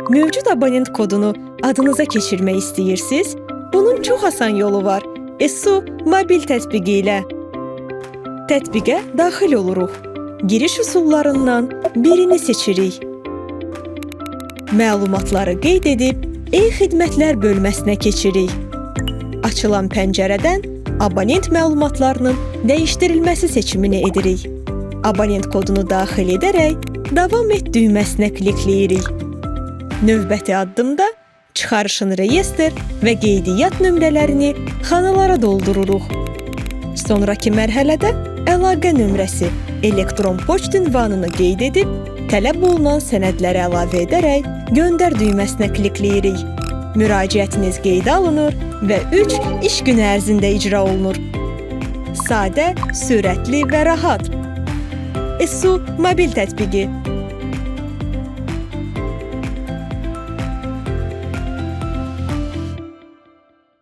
Mövcud abonent kodunu adınıza keçirmək istəyirsiniz? Bunun çox asan yolu var. Esu mobil tətbiqi ilə. Tətbiqə daxil oluruq. Giriş üsullarından birini seçirik. Məlumatları qeyd edib, e-xidmətlər bölməsinə keçirik. Açılan pəncərədən abonent məlumatlarının dəyişdirilməsi seçimini edirik. Abonent kodunu daxil edərək, davam et düyməsinə klikləyirik. Növbəti addımda çıxarışın reyestr və qeydiyyat nömrələrini xanalara doldururuq. Sonrakı mərhələdə əlaqə nömrəsi, elektron poçt ünvanını qeyd edib, tələb olunan sənədləri əlavə edərək göndər düyməsinə klikləyirik. Müraciətiniz qeydə alınır və 3 iş günü ərzində icra olunur. Sadə, sürətli və rahat. Esu mobil tətbiqi.